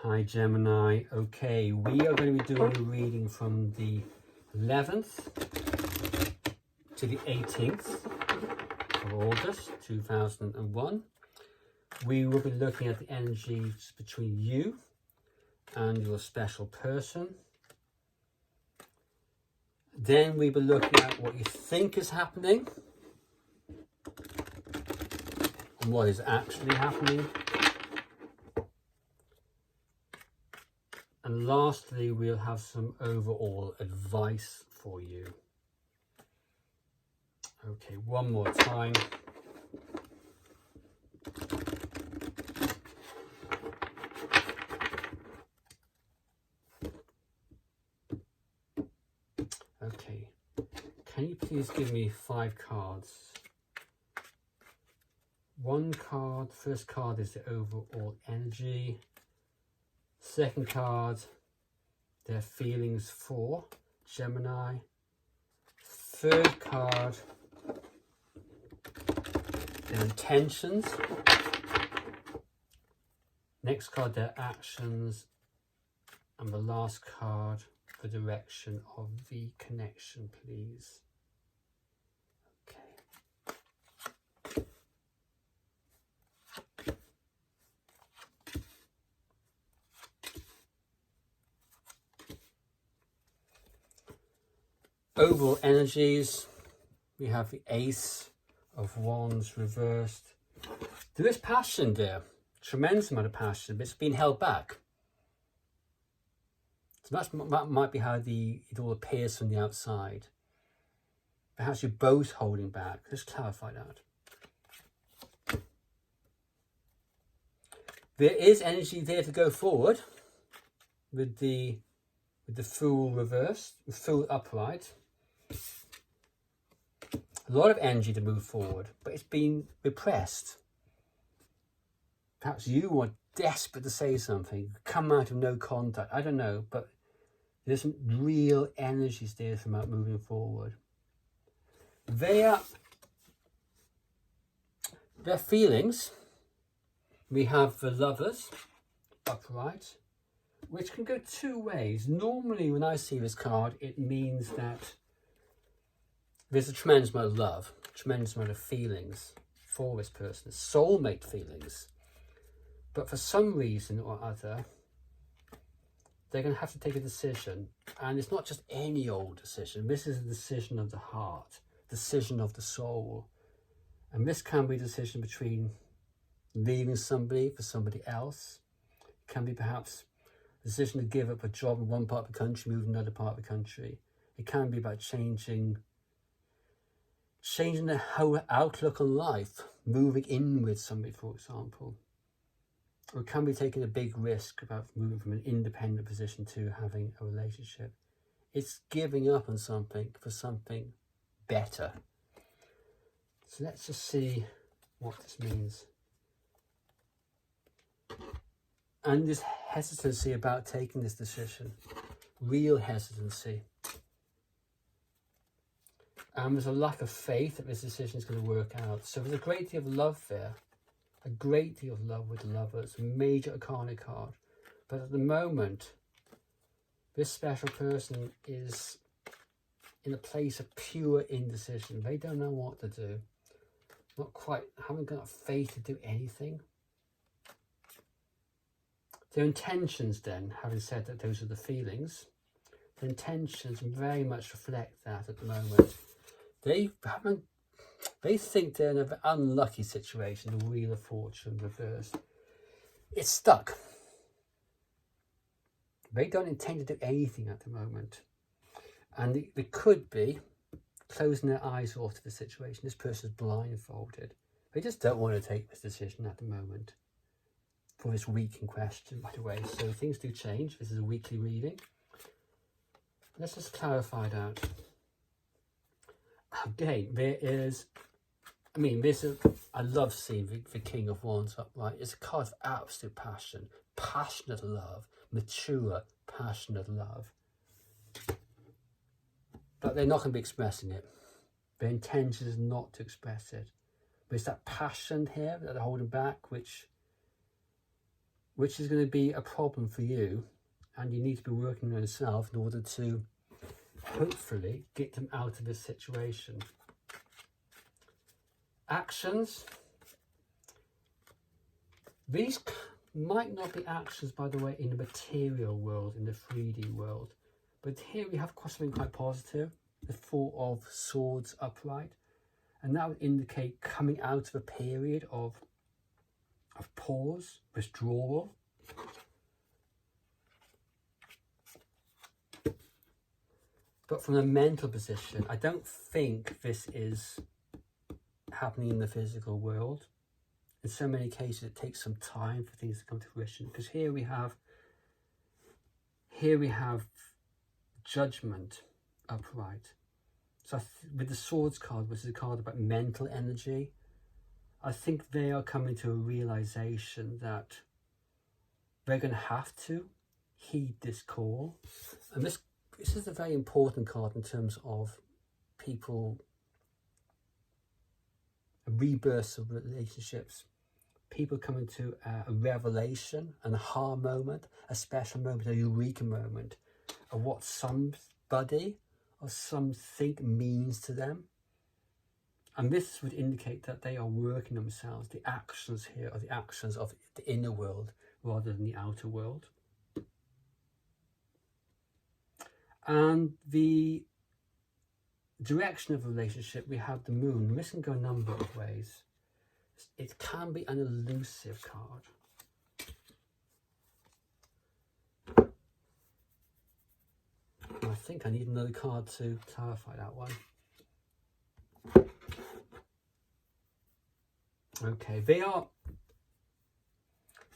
Hi Gemini. Okay, we are going to be doing a reading from the 11th to the 18th of August 2001. We will be looking at the energies between you and your special person. Then we'll be looking at what you think is happening and what is actually happening. And lastly, we'll have some overall advice for you. Okay, one more time. Okay, can you please give me 5 cards? One card, first card is the overall energy. Second card, their feelings for Gemini. Third card, their intentions. Next card, their actions. And the last card, the direction of the connection, please. Okay. Overall energies, we have the Ace of Wands reversed. There is passion there, tremendous amount of passion, but it's been held back. So that might be how it all appears from the outside. Perhaps you're both holding back. Let's clarify that. There is energy there to go forward with the Fool reversed, the Fool upright. A lot of energy to move forward, but it's been repressed. Perhaps you are desperate to say something, come out of no contact, I don't know, but there's some real energies there from out moving forward. Their feelings, we have the Lovers upright, which can go 2 ways. Normally when I see this card, it means that there's a tremendous amount of love, tremendous amount of feelings for this person, soulmate feelings. But for some reason or other, they're going to have to take a decision. And it's not just any old decision. This is a decision of the heart, decision of the soul. And this can be a decision between leaving somebody for somebody else. It can be perhaps a decision to give up a job in one part of the country, move to another part of the country. It can be about changing the whole outlook on life, moving in with somebody, for example. Or it can be taking a big risk about moving from an independent position to having a relationship. It's giving up on something for something better. So let's just see what this means. And this hesitancy about taking this decision, real hesitancy. And there's a lack of faith that this decision is going to work out. So there's a great deal of love there. A great deal of love with the Lovers. Major arcana card. But at the moment, this special person is in a place of pure indecision. They don't know what to do. Haven't got faith to do anything. Their intentions then, having said that those are the feelings, their intentions very much reflect that at the moment. They think they're in an unlucky situation, the Wheel of Fortune reversed. It's stuck. They don't intend to do anything at the moment. And they could be closing their eyes off to the situation. This person's blindfolded. They just don't want to take this decision at the moment. For this week in question, by the way. So things do change. This is a weekly reading. Let's just clarify that. Okay, I love seeing the King of Wands upright. It's a card of absolute passion, passionate love, mature, passionate love. But they're not going to be expressing it. Their intention is not to express it. But it's that passion here that they're holding back, which which is going to be a problem for you, and you need to be working on yourself in order to hopefully get them out of this situation. Actions. These might not be actions, by the way, in the material world, in the 3D world, but here we have something quite positive, the Four of Swords upright, and that would indicate coming out of a period of pause, withdrawal. But from a mental position, I don't think this is happening in the physical world. In so many cases, it takes some time for things to come to fruition, because here we have Judgment upright. So with the Swords card, which is a card about mental energy, I think they are coming to a realization that they're going to have to heed this call. And this is a very important card in terms of people, a rebirth of relationships, people coming to a revelation, an aha moment, a special moment, a eureka moment of what somebody or something means to them. And this would indicate that they are working themselves. The actions here are the actions of the inner world rather than the outer world. And the direction of a relationship, we have the moon. This can go a number of ways. It can be an elusive card. I think I need another card to clarify that one. Okay, they are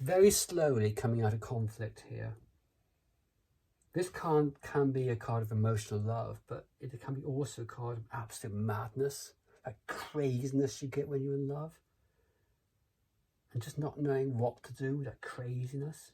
very slowly coming out of conflict here. This card can be a card of emotional love, but it can be also a card of absolute madness, that craziness you get when you're in love, and just not knowing what to do with that craziness.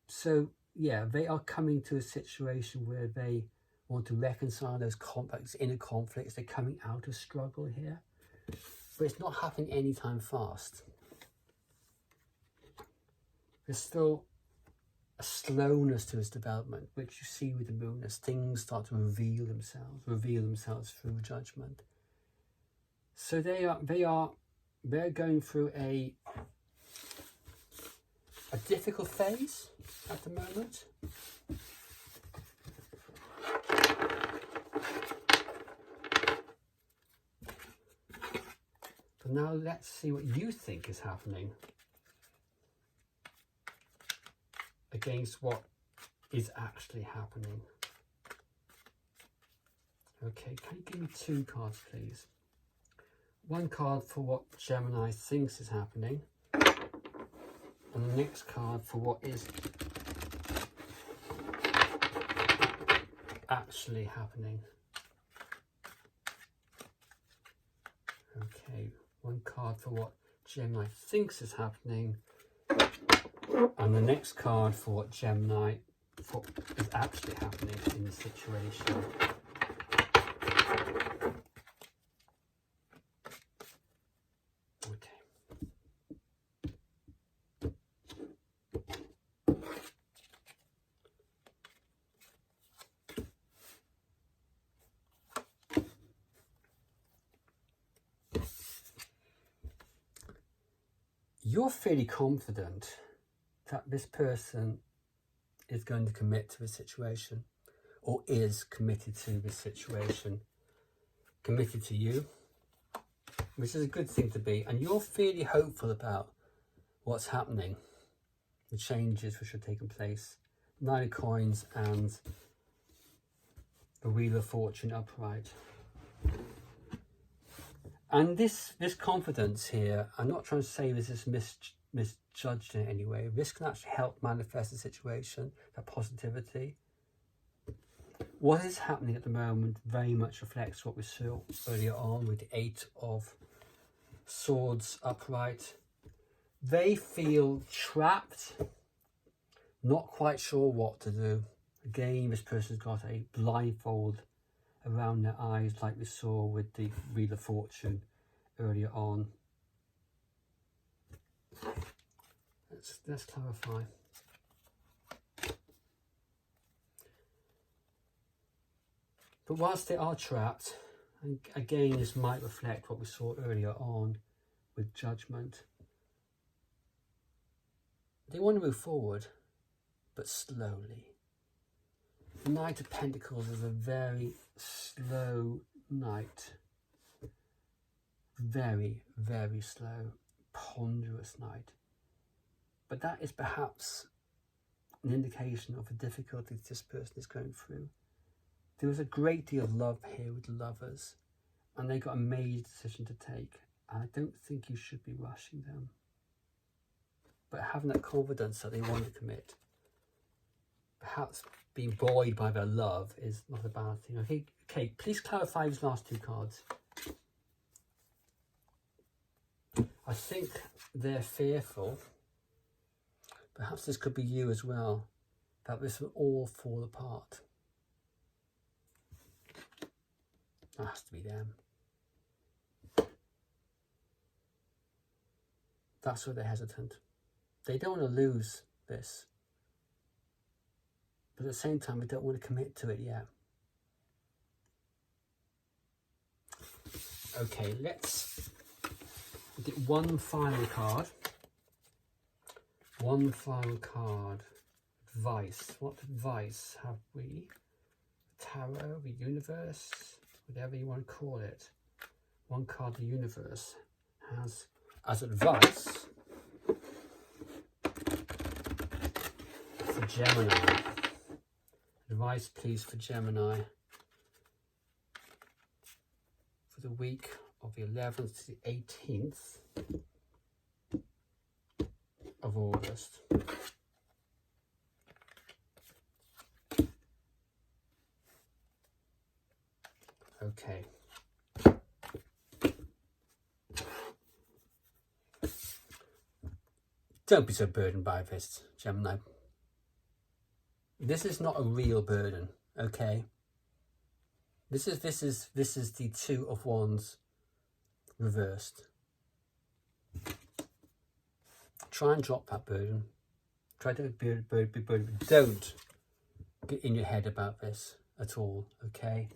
So yeah, they are coming to a situation where they want to reconcile those conflicts, inner conflicts. They're coming out of struggle here, but it's not happening anytime fast. There's still a slowness to its development, which you see with the moon as things start to reveal themselves through judgment. So they're going through a difficult phase at the moment. But now let's see what you think is happening against what is actually happening. Okay, can you give me two cards, please? One card for what Gemini thinks is happening, and the next card for what is actually happening. Okay, one card for what Gemini thinks is happening, and the next card for what Gemini is actually happening in the situation. Okay. You're fairly confident that this person is going to commit to a situation, or is committed to this situation, committed to you, which is a good thing to be. And you're fairly hopeful about what's happening, the changes which are taking place. 9 of Coins and the Wheel of Fortune upright. And this confidence here, I'm not trying to say this is misjudged in any way. This can actually help manifest the situation, that positivity. What is happening at the moment very much reflects what we saw earlier on with the 8 of Swords upright. They feel trapped, not quite sure what to do. Again, this person's got a blindfold around their eyes, like we saw with the Wheel of Fortune earlier on. Let's clarify. But whilst they are trapped, and again this might reflect what we saw earlier on with Judgment, they want to move forward, but slowly. The Knight of Pentacles is a very slow knight. Very, very slow, ponderous knight. But that is perhaps an indication of the difficulties this person is going through. There was a great deal of love here with the Lovers, and they got a major decision to take. And I don't think you should be rushing them. But having that confidence that they want to commit, perhaps being buoyed by their love, is not a bad thing. Okay, please clarify these last two cards. I think they're fearful, perhaps this could be you as well, that this will all fall apart. That has to be them. That's why they're hesitant. They don't want to lose this, but at the same time, they don't want to commit to it yet. Okay, let's get one final card. One final card. Advice. What advice have we? Tarot, the universe, whatever you want to call it. One card the universe has as advice for Gemini. Advice, please, for Gemini for the week of the 11th to the 18th of August. Okay. Don't be so burdened by this, Gemini. This is not a real burden, okay? This is the Two of Wands reversed. Try and drop that burden. Try to be burden. Don't get in your head about this at all, okay?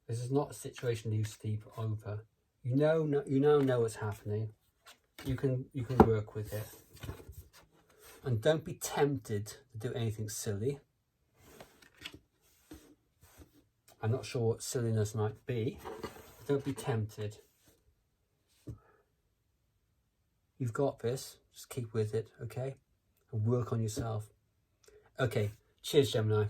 This is not a situation you sleep over. You now know what's happening. You can work with it. And don't be tempted to do anything silly. I'm not sure what silliness might be. Don't be tempted. You've got this. Just keep with it, okay? And work on yourself. Okay, cheers, Gemini.